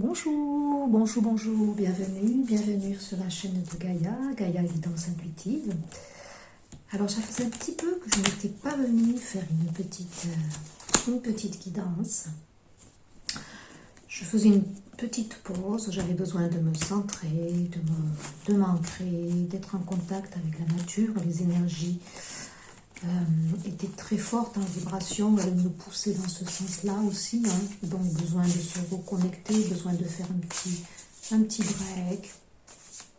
Bonjour, bonjour, bonjour, bienvenue sur la chaîne de Gaïa, Gaïa Guidance Intuitive. Alors ça faisait un petit peu que je n'étais pas venue faire une petite guidance. Je faisais une petite pause, j'avais besoin de me centrer, de m'ancrer, d'être en contact avec la nature, les énergies étaient très fortes en vibration, elles nous poussaient dans ce sens-là aussi, hein. Donc besoin de se reconnecter, besoin de faire un petit break,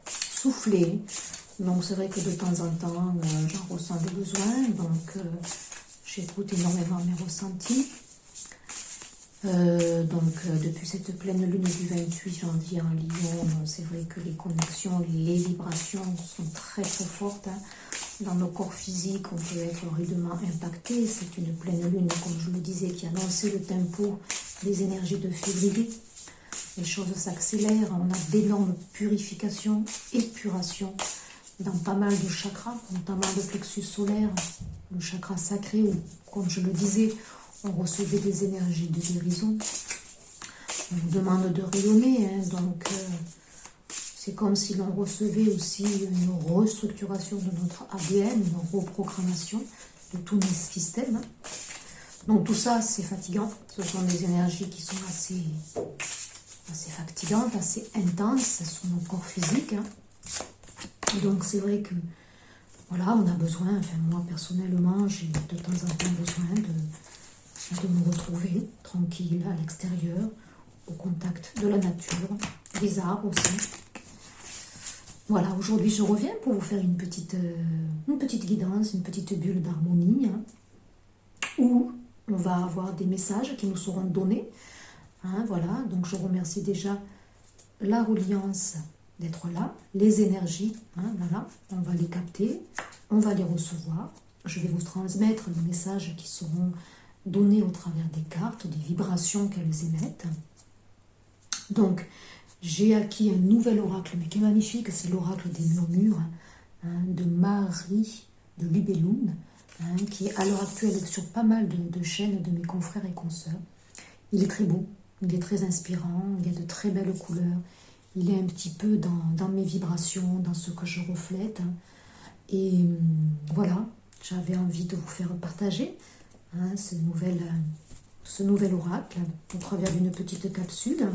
souffler. Donc c'est vrai que de temps en temps, j'en ressens des besoins, donc j'écoute énormément mes ressentis. Depuis cette pleine lune du 28 janvier en Lion, c'est vrai que les connexions, les vibrations sont très très fortes, hein. Dans nos corps physiques, on peut être rudement impacté. C'est une pleine lune, comme je le disais, qui annonçait le tempo des énergies de février. Les choses s'accélèrent, on a d'énormes purifications, épurations dans pas mal de chakras, notamment le plexus solaire, le chakra sacré, où, comme je le disais, on recevait des énergies de guérison. On nous demande de rayonner, hein, donc c'est comme si l'on recevait aussi une restructuration de notre ADN, une reprogrammation de tous nos systèmes. Donc tout ça, c'est fatigant. Ce sont des énergies qui sont assez fatigantes, assez intenses sur nos corps physiques, hein. Donc c'est vrai que, voilà, on a besoin, enfin moi personnellement, j'ai de temps en temps besoin de me retrouver tranquille à l'extérieur, au contact de la nature, des arbres aussi. Voilà, aujourd'hui je reviens pour vous faire une petite guidance, une petite bulle d'harmonie, hein, où on va avoir des messages qui nous seront donnés. Hein, voilà, donc je remercie déjà la reliance d'être là, les énergies, hein, voilà, on va les capter, on va les recevoir. Je vais vous transmettre les messages qui seront donnés au travers des cartes, des vibrations qu'elles émettent. Donc, j'ai acquis un nouvel oracle, mais qui est magnifique, c'est l'oracle des murmures, hein, de Marie de Libellune, hein, qui est à l'heure actuelle sur pas mal de chaînes de mes confrères et consoeurs. Il est très beau, il est très inspirant, il y a de très belles couleurs, il est un petit peu dans mes vibrations, dans ce que je reflète. Hein, et voilà, j'avais envie de vous faire partager, hein, ce nouvel oracle au travers d'une petite capsule.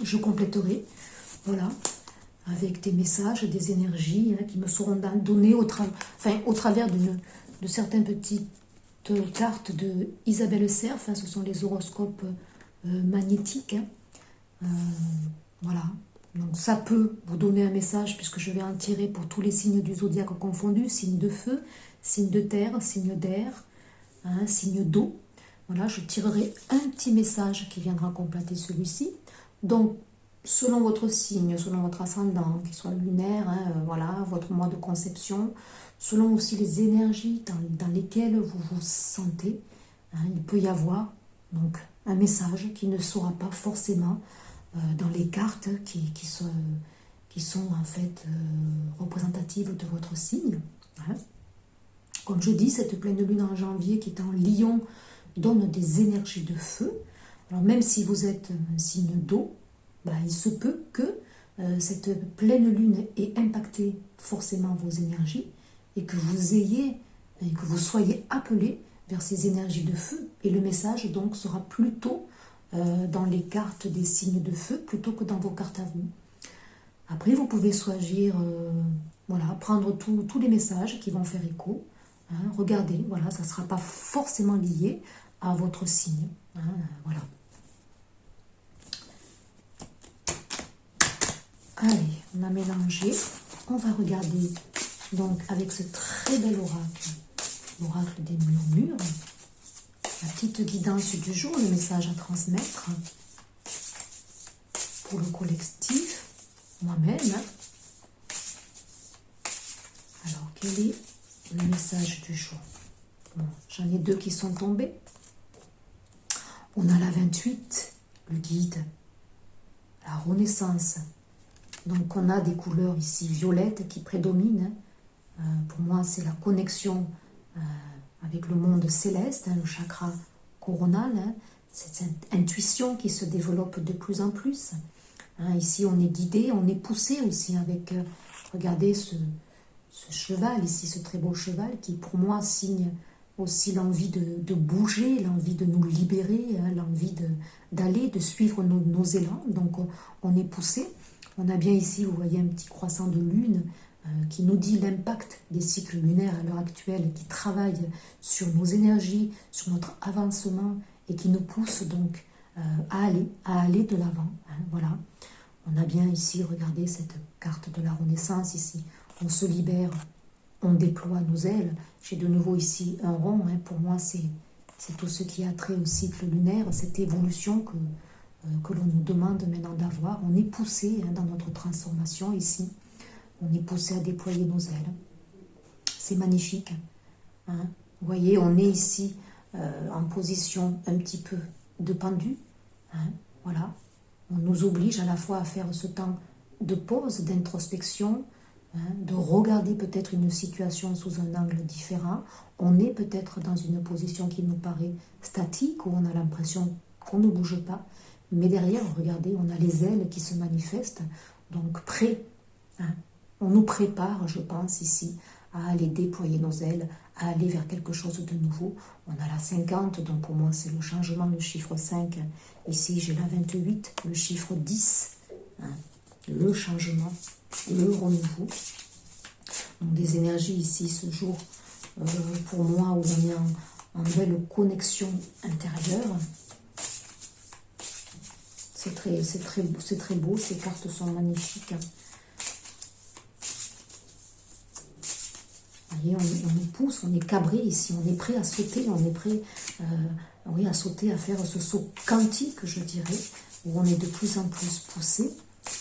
Je compléterai, voilà, avec des messages, des énergies, hein, qui me seront donnés au travers de certaines petites cartes de Isabelle Serf, hein, ce sont les horoscopes magnétiques. Hein. Voilà, donc ça peut vous donner un message, puisque je vais en tirer pour tous les signes du zodiaque confondus, signes de feu, signes de terre, signes d'air, hein, signes d'eau. Voilà, je tirerai un petit message qui viendra compléter celui-ci. Donc, selon votre signe, selon votre ascendant, qu'il soit lunaire, hein, voilà, votre mois de conception, selon aussi les énergies dans lesquelles vous vous sentez, hein, il peut y avoir donc un message qui ne sera pas forcément dans les cartes qui sont en fait représentatives de votre signe. Hein. Comme je dis, cette pleine lune en janvier qui est en Lion donne des énergies de feu. Alors même si vous êtes un signe d'eau, ben, il se peut que cette pleine lune ait impacté forcément vos énergies et que vous soyez appelé vers ces énergies de feu. Et le message donc sera plutôt dans les cartes des signes de feu plutôt que dans vos cartes à vous. Après, vous pouvez choisir, voilà, prendre tous les messages qui vont faire écho. Hein, regardez, voilà, ça ne sera pas forcément lié à votre signe. Hein, voilà. Allez, on a mélangé. On va regarder donc avec ce très bel oracle, l'oracle des murmures, la petite guidance du jour, le message à transmettre pour le collectif, moi-même. Hein. Alors, quel est le message du jour? Bon, j'en ai deux qui sont tombés. On a la 28, le guide, la renaissance. Donc on a des couleurs ici violettes qui prédominent. Pour moi, c'est la connexion avec le monde céleste, hein, le chakra coronal. Hein. cette intuition qui se développe de plus en plus. Hein, ici, on est guidé, on est poussé aussi avec, regardez ce cheval ici, ce très beau cheval qui pour moi signe aussi l'envie de bouger, l'envie de nous libérer, hein, l'envie d'aller, de suivre nos élans. Donc on est poussé. On a bien ici, vous voyez, un petit croissant de lune qui nous dit l'impact des cycles lunaires à l'heure actuelle, qui travaille sur nos énergies, sur notre avancement et qui nous pousse donc à aller de l'avant. Hein, voilà. On a bien ici, regardez cette carte de la Renaissance ici. On se libère, on déploie nos ailes. J'ai de nouveau ici un rond. Hein. Pour moi, c'est tout ce qui a trait au cycle lunaire, cette évolution que l'on nous demande maintenant d'avoir. On est poussé hein, dans notre transformation ici. On est poussé à déployer nos ailes. C'est magnifique. Hein. Vous voyez, on est ici en position un petit peu de pendu. Hein. Voilà. On nous oblige à la fois à faire ce temps de pause, d'introspection, hein, de regarder peut-être une situation sous un angle différent. On est peut-être dans une position qui nous paraît statique, où on a l'impression qu'on ne bouge pas. Mais derrière, regardez, on a les ailes qui se manifestent, donc prêts. Hein. On nous prépare, je pense, ici, à aller déployer nos ailes, à aller vers quelque chose de nouveau. On a la 50, donc pour moi c'est le changement, le chiffre 5. Ici j'ai la 28, le chiffre 10, hein, le changement, le renouveau. Donc des énergies ici ce jour, pour moi, où on est en belle connexion intérieure. C'est très beau, ces cartes sont magnifiques. On nous pousse, on est cabré ici, on est prêt à sauter, on est prêt oui, à sauter, à faire ce saut quantique, je dirais, où on est de plus en plus poussé.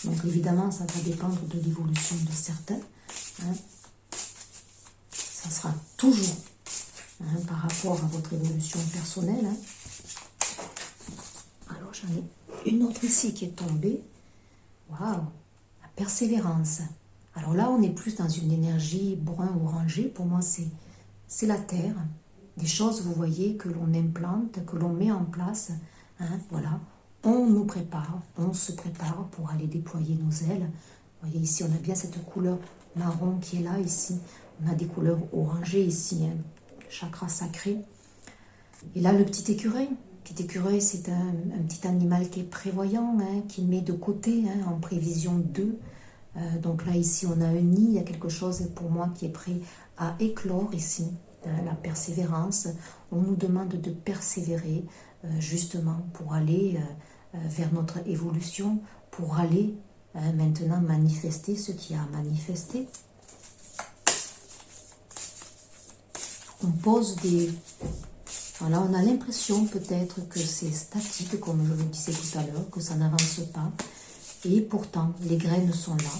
Donc évidemment, ça va dépendre de l'évolution de certains. Hein. Ça sera toujours hein, par rapport à votre évolution personnelle. Hein. Alors j'en ai une autre ici qui est tombée. Waouh, la persévérance. Alors là, on est plus dans une énergie brun-orangé. Pour moi, c'est la terre. Des choses, vous voyez, que l'on implante, que l'on met en place. Hein, voilà. On nous prépare, on se prépare pour aller déployer nos ailes. Vous voyez, ici, on a bien cette couleur marron qui est là, ici. On a des couleurs orangées ici, hein, chakra sacré. Et là, le petit écureuil. Le petit écureuil, c'est un petit animal qui est prévoyant, hein, qui met de côté, hein, en prévision d'eux. Donc là, ici, on a un nid, il y a quelque chose pour moi qui est prêt à éclore ici, hein, la persévérance. On nous demande de persévérer justement pour aller vers notre évolution, pour aller maintenant manifester ce qui a manifesté. On pose des... Voilà, on a l'impression peut-être que c'est statique, comme je le disais tout à l'heure, que ça n'avance pas. Et pourtant, les graines sont là.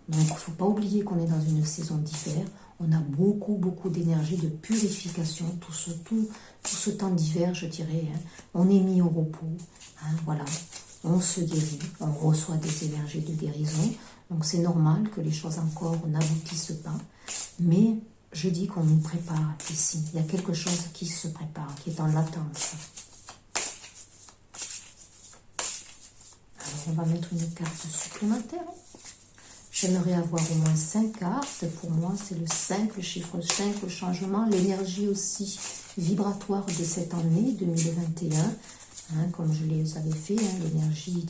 Donc, il ne faut pas oublier qu'on est dans une saison d'hiver. On a beaucoup d'énergie, de purification. Tout ce temps d'hiver, je dirais, hein, on est mis au repos. Hein, voilà, on se guérit, on reçoit des énergies de guérison. Donc, c'est normal que les choses encore n'aboutissent pas. Mais je dis qu'on nous prépare ici. Il y a quelque chose qui se prépare, qui est en latence. Alors, on va mettre une carte supplémentaire. J'aimerais avoir au moins 5 cartes. Pour moi, c'est le 5, le chiffre 5, le changement, l'énergie aussi vibratoire de cette année 2021. Hein, comme je les avais fait, hein, l'énergie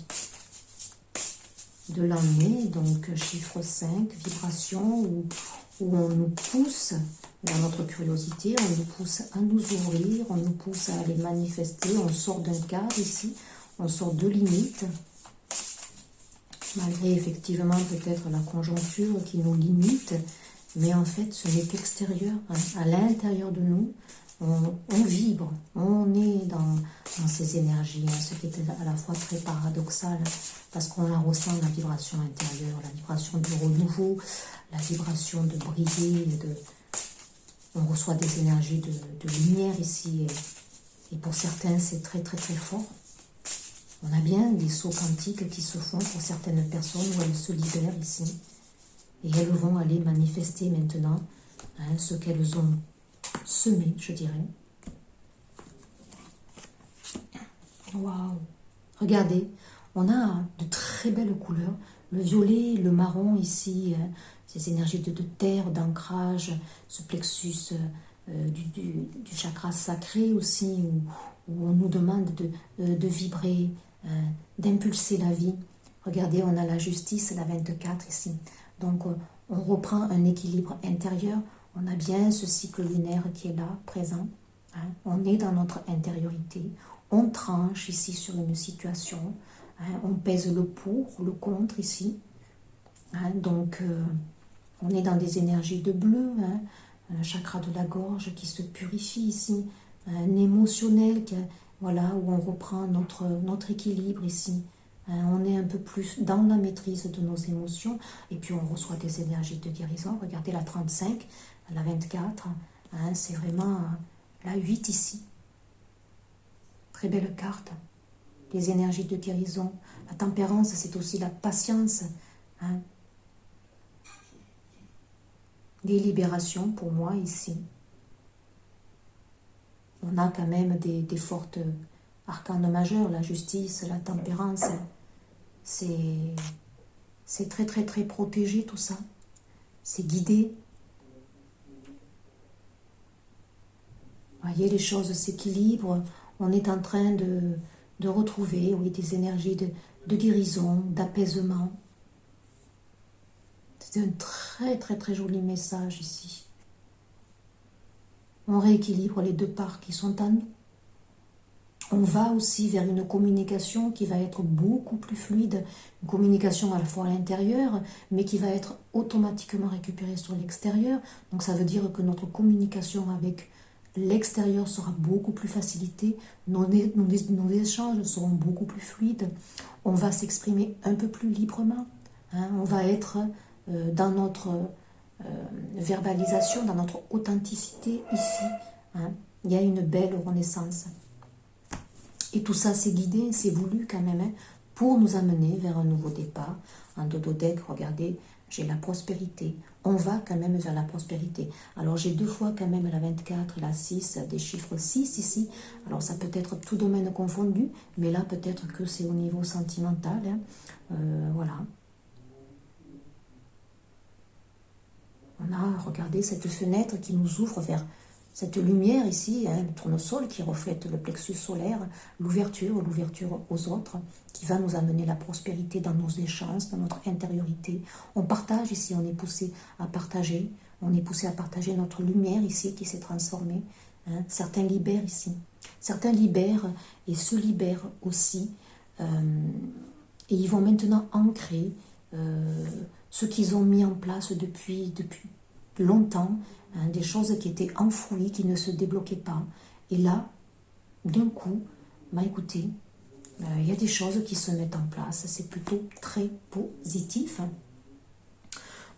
de l'année. Donc, chiffre 5, vibration, où on nous pousse dans notre curiosité, on nous pousse à nous ouvrir, on nous pousse à aller manifester. On sort d'un cadre ici, on sort de limites. Malgré effectivement peut-être la conjoncture qui nous limite, mais en fait ce n'est qu'extérieur, hein. À l'intérieur de nous, on vibre, on est dans ces énergies, hein, ce qui est à la fois très paradoxal, parce qu'on la ressent, la vibration intérieure, la vibration du renouveau, la vibration de briller, on reçoit des énergies de lumière ici, et pour certains c'est très fort. On a bien des sauts quantiques qui se font pour certaines personnes où elles se libèrent ici. Et elles vont aller manifester maintenant hein, ce qu'elles ont semé, je dirais. Waouh! Regardez, on a de très belles couleurs. Le violet, le marron ici, ces énergies de terre, d'ancrage, ce plexus du chakra sacré aussi, où on nous demande de vibrer, d'impulser la vie. Regardez, on a la justice, la 24 ici. Donc, on reprend un équilibre intérieur. On a bien ce cycle lunaire qui est là, présent. Hein. On est dans notre intériorité. On tranche ici sur une situation. Hein. On pèse le pour, le contre ici. Hein. Donc, on est dans des énergies de bleu. Hein. Un chakra de la gorge qui se purifie ici. Un émotionnel, voilà, où on reprend notre équilibre ici. On est un peu plus dans la maîtrise de nos émotions et puis on reçoit des énergies de guérison. Regardez la 35, la 24, hein, c'est vraiment la 8 ici. Très belle carte. Les énergies de guérison. La tempérance, c'est aussi la patience. Hein. Des libérations pour moi ici. On a quand même des fortes arcanes majeures, la justice, la tempérance. C'est très très très protégé tout ça. C'est guidé. Vous voyez, les choses s'équilibrent. On est en train de retrouver, oui, des énergies de guérison, d'apaisement. C'est un très très très joli message ici. On rééquilibre les deux parts qui sont en nous. On va aussi vers une communication qui va être beaucoup plus fluide, une communication à la fois à l'intérieur, mais qui va être automatiquement récupérée sur l'extérieur. Donc ça veut dire que notre communication avec l'extérieur sera beaucoup plus facilitée, nos échanges seront beaucoup plus fluides, on va s'exprimer un peu plus librement, hein, on va être dans notre verbalisation, dans notre authenticité ici. Hein. Il y a une belle renaissance. Et tout ça, c'est guidé, c'est voulu quand même, hein, pour nous amener vers un nouveau départ. En dododeck, regardez, j'ai la prospérité. On va quand même vers la prospérité. Alors, j'ai deux fois quand même la 24 et la 6, des chiffres 6 ici. Alors, ça peut être tout domaine confondu, mais là, peut-être que c'est au niveau sentimental. Hein. Voilà. On a, regardez, cette fenêtre qui nous ouvre vers cette lumière ici, hein, le tournesol qui reflète le plexus solaire, l'ouverture aux autres, qui va nous amener la prospérité dans nos échanges, dans notre intériorité. On partage ici, on est poussé à partager, notre lumière ici qui s'est transformée. Hein. Certains libèrent ici, certains libèrent et se libèrent aussi, et ils vont maintenant ancrer ce qu'ils ont mis en place depuis longtemps, hein, des choses qui étaient enfouies, qui ne se débloquaient pas. Et là, d'un coup, bah écoutez, il y a des choses qui se mettent en place. C'est plutôt très positif.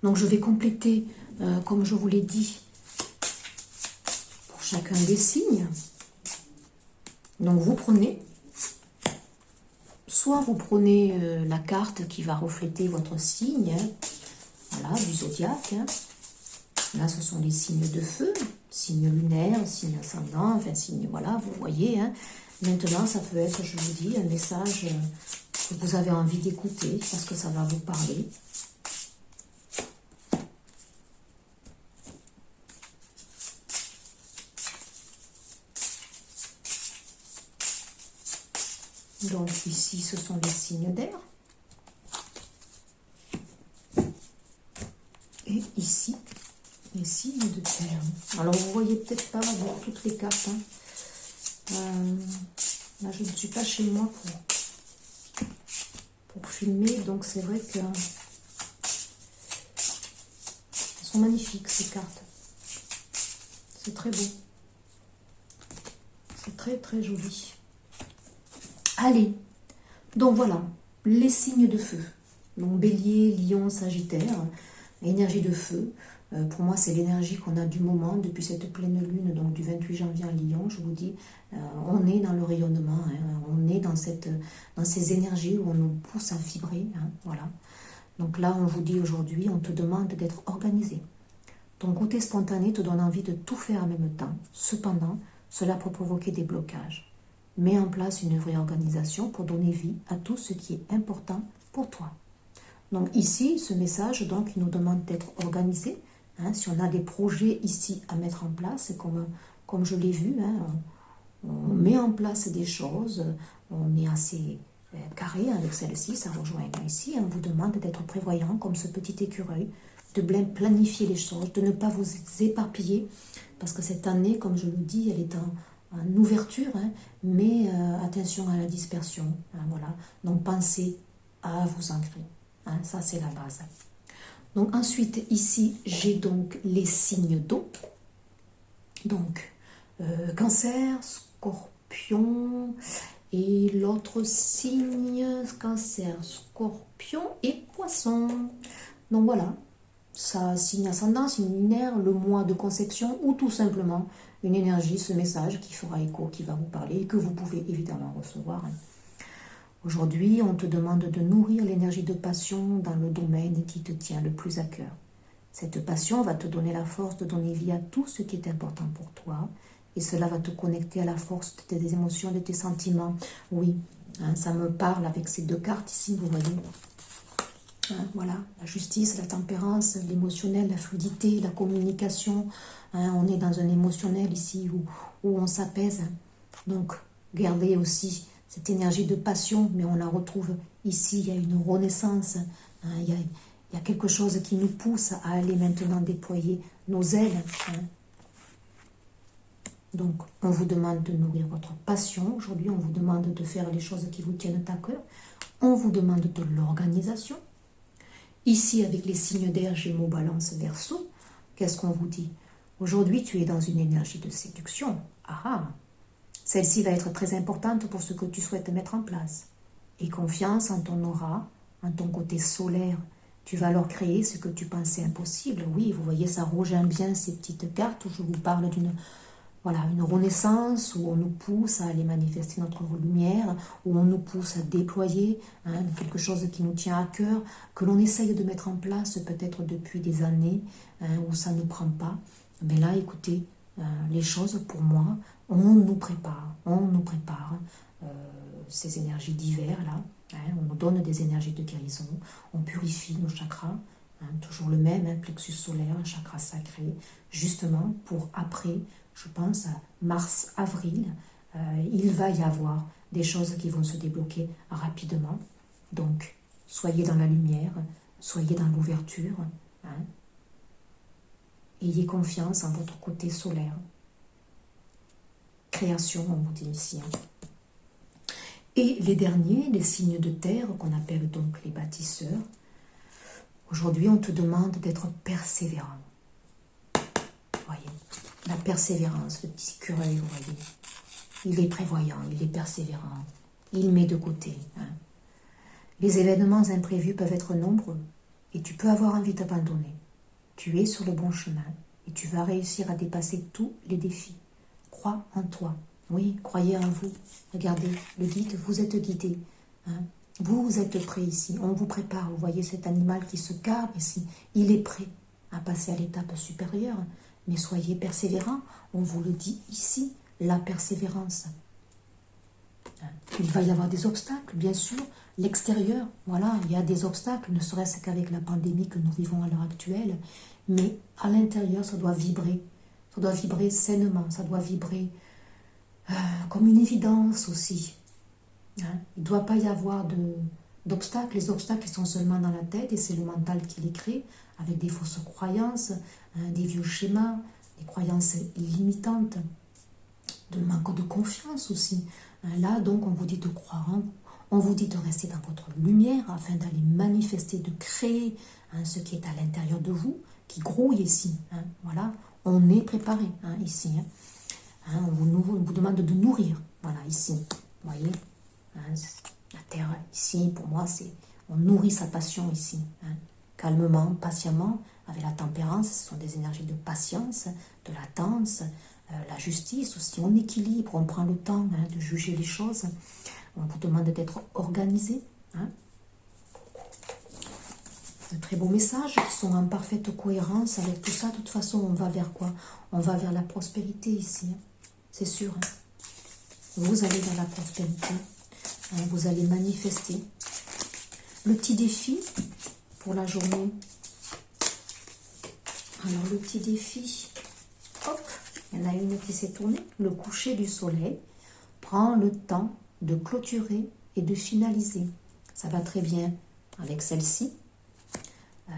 Donc je vais compléter, comme je vous l'ai dit, pour chacun des signes. Donc vous prenez, soit vous prenez la carte qui va refléter votre signe, hein, voilà, du zodiaque. Hein. Là, ce sont les signes de feu, signes lunaires, signes ascendants, enfin, signes, voilà, vous voyez. Hein. Maintenant, ça peut être, je vous dis, un message que vous avez envie d'écouter parce que ça va vous parler. Donc, ici, ce sont les signes d'air. Et ici, les signes de terre. Alors, vous ne voyez peut-être pas avec toutes les cartes. Hein. Là, je ne suis pas chez moi pour filmer. Donc, c'est vrai que elles sont magnifiques, ces cartes. C'est très beau. C'est très, très joli. Allez. Donc, voilà. Les signes de feu. Donc, bélier, lion, sagittaire. Énergie de feu. Pour moi, c'est l'énergie qu'on a du moment, depuis cette pleine lune, donc du 28 janvier en Lion, je vous dis, on est dans le rayonnement, hein, on est dans ces énergies où on nous pousse à vibrer, hein, voilà. Donc là, on vous dit aujourd'hui, on te demande d'être organisé. Ton côté spontané te donne envie de tout faire en même temps. Cependant, cela peut provoquer des blocages. Mets en place une vraie organisation pour donner vie à tout ce qui est important pour toi. Donc ici, ce message, donc, il nous demande d'être organisé. Hein, si on a des projets ici à mettre en place, comme je l'ai vu, hein, on met en place des choses, on est assez carré avec celle-ci, ça rejoint ici, on vous demande d'être prévoyant comme ce petit écureuil, de bien planifier les choses, de ne pas vous éparpiller, parce que cette année, comme je le dis, elle est en ouverture, hein, mais attention à la dispersion, hein, voilà. Donc pensez à vous ancrer, hein, ça c'est la base. Donc ensuite, ici, j'ai donc les signes d'eau, donc Cancer, Scorpion, et l'autre signe, Cancer, Scorpion et Poisson. Donc voilà, ça signe ascendant, signe lunaire, le mois de conception ou tout simplement une énergie, ce message qui fera écho, qui va vous parler et que vous pouvez évidemment recevoir. Aujourd'hui, on te demande de nourrir l'énergie de passion dans le domaine qui te tient le plus à cœur. Cette passion va te donner la force de donner vie à tout ce qui est important pour toi. Et cela va te connecter à la force de tes émotions, de tes sentiments. Oui, hein, ça me parle avec ces deux cartes ici, vous voyez. Hein, voilà, la justice, la tempérance, l'émotionnel, la fluidité, la communication. Hein, on est dans un émotionnel ici où on s'apaise. Donc, gardez aussi cette énergie de passion, mais on la retrouve ici. Il y a une renaissance. Hein, il y a quelque chose qui nous pousse à aller maintenant déployer nos ailes. Hein. Donc, on vous demande de nourrir votre passion. Aujourd'hui, on vous demande de faire les choses qui vous tiennent à cœur. On vous demande de l'organisation. Ici, avec les signes d'air, Gémeaux, Balance, Verseau, qu'est-ce qu'on vous dit? Aujourd'hui, tu es dans une énergie de séduction. Ah ah! Celle-ci va être très importante pour ce que tu souhaites mettre en place. Et confiance en ton aura, en ton côté solaire. Tu vas alors créer ce que tu pensais impossible. Oui, vous voyez, ça rejoint bien ces petites cartes où je vous parle d'une... Voilà, une renaissance où on nous pousse à aller manifester notre lumière, où on nous pousse à déployer hein, quelque chose qui nous tient à cœur, que l'on essaye de mettre en place peut-être depuis des années, hein, où ça ne prend pas. Mais là, écoutez, les choses pour moi, on nous prépare ces énergies d'hiver là, hein, on nous donne des énergies de guérison, on purifie nos chakras, hein, toujours le même, hein, plexus solaire, un chakra sacré, justement pour après... Je pense à mars-avril, il va y avoir des choses qui vont se débloquer rapidement. Donc, soyez dans la lumière, soyez dans l'ouverture. Hein. Ayez confiance en votre côté solaire. Création, on vous dit ici. Hein. Et les derniers, les signes de terre, qu'on appelle donc les bâtisseurs. Aujourd'hui, on te demande d'être persévérant. Voyez. La persévérance, le petit écureuil, vous voyez. Il est prévoyant, il est persévérant. Il met de côté. Hein. Les événements imprévus peuvent être nombreux et tu peux avoir envie d'abandonner. Tu es sur le bon chemin et tu vas réussir à dépasser tous les défis. Crois en toi. Oui, croyez en vous. Regardez, le guide, vous êtes guidé. Hein. Vous êtes prêt ici. On vous prépare. Vous voyez cet animal qui se garde ici. Il est prêt à passer à l'étape supérieure. Mais soyez persévérants, on vous le dit ici, la persévérance. Il va y avoir des obstacles, bien sûr. L'extérieur, voilà, il y a des obstacles, ne serait-ce qu'avec la pandémie que nous vivons à l'heure actuelle. Mais à l'intérieur, ça doit vibrer. Ça doit vibrer sainement, ça doit vibrer comme une évidence aussi. Hein? Il ne doit pas y avoir d'obstacles. Les obstacles, ils sont seulement dans la tête et c'est le mental qui les crée, avec des fausses croyances, des vieux schémas, des croyances limitantes, de manque de confiance aussi. Là, donc, on vous dit de croire en vous. On vous dit de rester dans votre lumière afin d'aller manifester, de créer ce qui est à l'intérieur de vous, qui grouille ici. Hein, voilà, on est préparé ici. On vous demande de nourrir, voilà, ici. Vous voyez, la terre, ici, pour moi, c'est on nourrit sa passion ici. Calmement, patiemment, avec la tempérance, ce sont des énergies de patience, de latence, la justice aussi, on équilibre, on prend le temps de juger les choses, on vous demande d'être organisé. De très beaux messages qui sont en parfaite cohérence avec tout ça. De toute façon, on va vers quoi? On va vers la prospérité ici, c'est sûr. vous allez dans la prospérité. Vous allez manifester. Le petit défi pour la journée. Alors, le petit défi, hop, il y en a une qui s'est tournée. Le coucher du soleil prend le temps de clôturer et de finaliser. Ça va très bien avec celle-ci.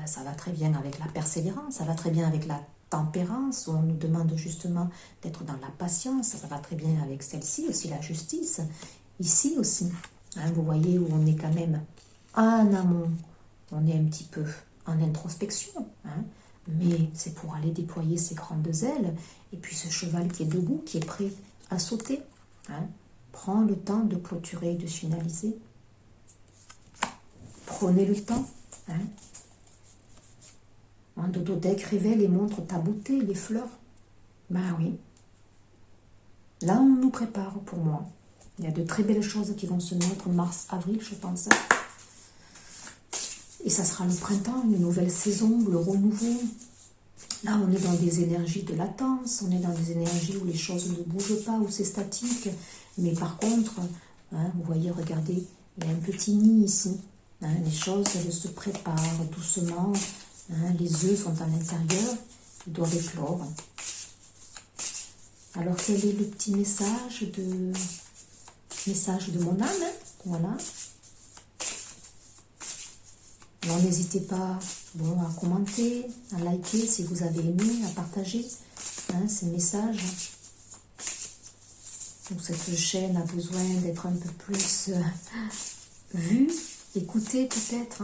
Ça va très bien avec la persévérance. Ça va très bien avec la tempérance, où on nous demande justement d'être dans la patience. Ça va très bien avec celle-ci, aussi la justice. Ici aussi, vous voyez où on est quand même en amont. On est un petit peu en introspection. Mais c'est pour aller déployer ses grandes ailes. Et puis ce cheval qui est debout, qui est prêt à sauter, prend le temps de clôturer et de finaliser. Prenez le temps. Un dododec révèle et montre ta beauté, les fleurs. Ben oui. Là, on nous prépare pour moi. Il y a de très belles choses qui vont se mettre mars, avril, je pense. Et ça sera le printemps, une nouvelle saison, le renouveau. Là, on est dans des énergies de latence, on est dans des énergies où les choses ne bougent pas, où c'est statique. Mais par contre, vous voyez, regardez, il y a un petit nid ici. Les choses, elles se préparent doucement. Les œufs sont à l'intérieur, ils doivent éclore. Alors, quel est le petit message de mon âme? Voilà. Alors, n'hésitez pas à commenter, à liker si vous avez aimé, à partager ces messages. Donc, cette chaîne a besoin d'être un peu plus vue, écoutée peut-être.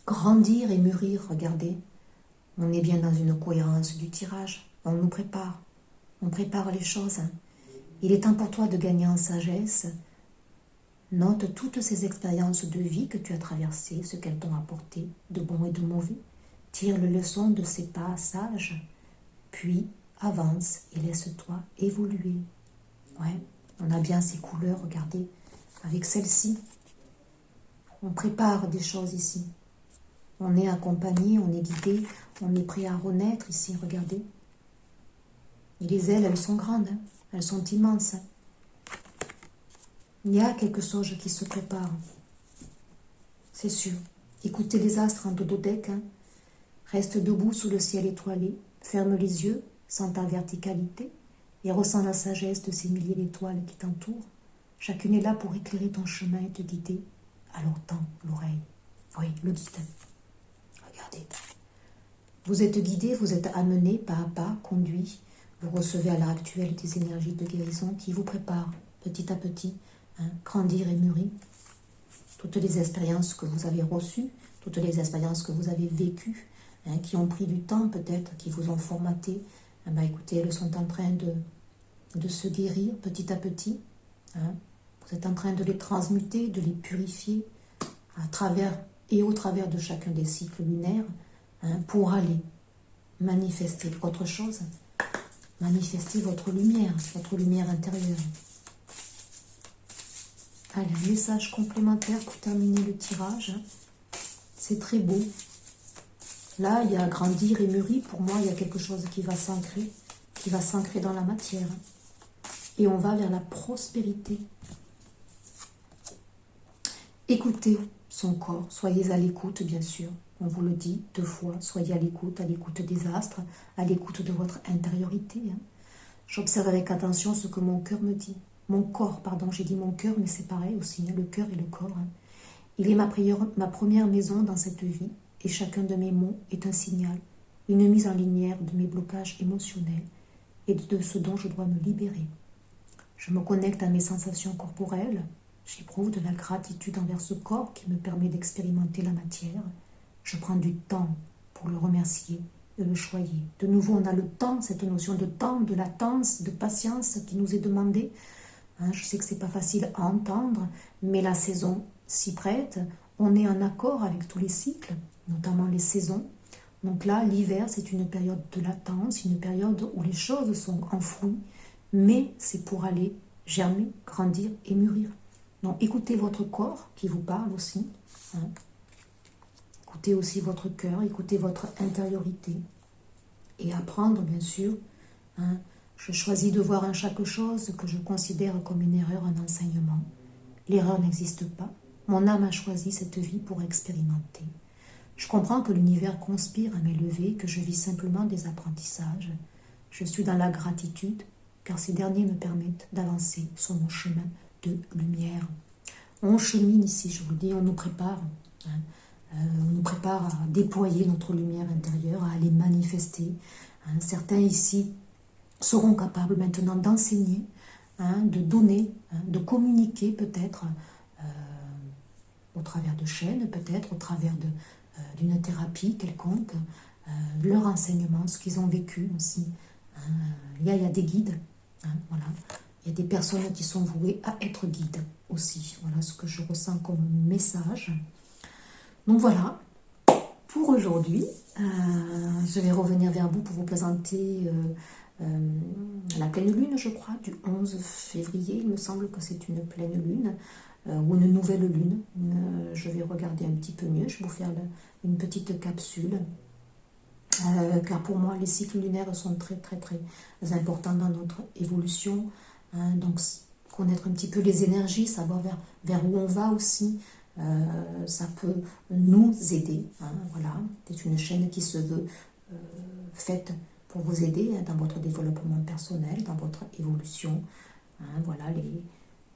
Grandir et mûrir, regardez. On est bien dans une cohérence du tirage. On nous prépare. On prépare les choses. Il est temps pour toi de gagner en sagesse. Note toutes ces expériences de vie que tu as traversées, ce qu'elles t'ont apporté, de bon et de mauvais. Tire les leçons de ces passages, puis avance et laisse-toi évoluer. Ouais, on a bien ces couleurs, regardez, avec celle-ci. On prépare des choses ici. On est accompagné, on est guidé, on est prêt à renaître ici, regardez. Et les ailes, elles sont grandes, elles sont immenses. Il y a quelque chose qui se prépare, c'est sûr. Écoutez les astres en dododec, reste debout sous le ciel étoilé, ferme les yeux, sens ta verticalité et ressens la sagesse de ces milliers d'étoiles qui t'entourent. Chacune est là pour éclairer ton chemin et te guider. Alors tends l'oreille, oui, le guide. Regardez. Vous êtes guidé, vous êtes amené pas à pas, conduit. Vous recevez à l'heure actuelle des énergies de guérison qui vous préparent petit à petit, grandir et mûrir. Toutes les expériences que vous avez reçues, toutes les expériences que vous avez vécues, qui ont pris du temps peut-être, qui vous ont formaté, écoutez, elles sont en train de se guérir petit à petit. Vous êtes en train de les transmuter, de les purifier à travers et au travers de chacun des cycles lunaires pour aller manifester autre chose, manifester votre lumière intérieure. Allez, un message complémentaire pour terminer le tirage. C'est très beau. Là, il y a grandir et mûrir. Pour moi, il y a quelque chose qui va s'ancrer dans la matière. Et on va vers la prospérité. Écoutez son corps. Soyez à l'écoute, bien sûr. On vous le dit 2 fois. Soyez à l'écoute des astres, à l'écoute de votre intériorité. J'observe avec attention ce que mon cœur me dit. Mon corps, pardon, j'ai dit mon cœur, mais c'est pareil aussi, le cœur et le corps. Il est ma première maison dans cette vie, et chacun de mes mots est un signal, une mise en lumière de mes blocages émotionnels et de ce dont je dois me libérer. Je me connecte à mes sensations corporelles, j'éprouve de la gratitude envers ce corps qui me permet d'expérimenter la matière. Je prends du temps pour le remercier et le choyer. De nouveau, on a le temps, cette notion de temps, de latence, de patience qui nous est demandée. Je sais que ce n'est pas facile à entendre, mais la saison s'y prête. On est en accord avec tous les cycles, notamment les saisons. Donc là, l'hiver, c'est une période de latence, une période où les choses sont enfouies, mais c'est pour aller germer, grandir et mûrir. Donc écoutez votre corps qui vous parle aussi. Écoutez aussi votre cœur, écoutez votre intériorité. et apprendre, bien sûr. Hein. Je choisis de voir en chaque chose que je considère comme une erreur un enseignement. L'erreur n'existe pas. Mon âme a choisi cette vie pour expérimenter. Je comprends que l'univers conspire à m'élever, que je vis simplement des apprentissages. Je suis dans la gratitude, car ces derniers me permettent d'avancer sur mon chemin de lumière. On chemine ici, je vous le dis, on nous prépare. Hein. On nous prépare à déployer notre lumière intérieure, à aller manifester. Hein. Certains ici seront capables maintenant d'enseigner, hein, de donner, hein, de communiquer peut-être au travers de chaînes, peut-être au travers d'une thérapie quelconque, leur enseignement, ce qu'ils ont vécu aussi. Hein. Il y a des guides, hein, voilà. Il y a des personnes qui sont vouées à être guides aussi. Voilà ce que je ressens comme message. Donc voilà, pour aujourd'hui, je vais revenir vers vous pour vous présenter la pleine lune, je crois, du 11 février. Il me semble que c'est une pleine lune ou une nouvelle lune. Je vais regarder un petit peu mieux. Je vais vous faire une petite capsule. Car pour moi, les cycles lunaires sont très, très, très importants dans notre évolution. Hein, donc, connaître un petit peu les énergies, savoir vers où on va aussi, ça peut nous aider. Hein, voilà, c'est une chaîne qui se veut faite pour vous aider dans votre développement personnel, dans votre évolution. Hein, voilà,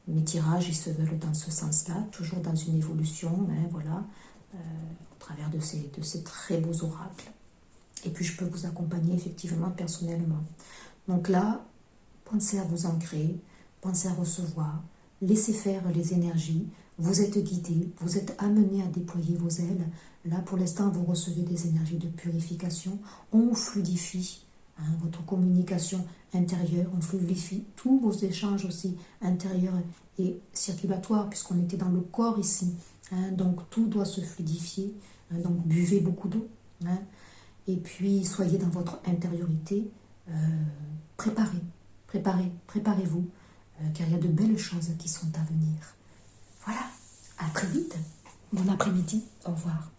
mes tirages, ils se veulent dans ce sens-là, toujours dans une évolution, hein, voilà, au travers de ces très beaux oracles. Et puis, je peux vous accompagner effectivement personnellement. Donc là, pensez à vous ancrer, pensez à recevoir, laissez faire les énergies. Vous êtes guidé, vous êtes amené à déployer vos ailes. Là, pour l'instant, vous recevez des énergies de purification. On fluidifie votre communication intérieure, on fluidifie tous vos échanges aussi intérieurs et circulatoires, puisqu'on était dans le corps ici. Hein, donc, tout doit se fluidifier. Hein, donc, buvez beaucoup d'eau. Hein, et puis, soyez dans votre intériorité. Préparez-vous, car il y a de belles choses qui sont à venir. Voilà, à très vite. Bon après-midi, au revoir.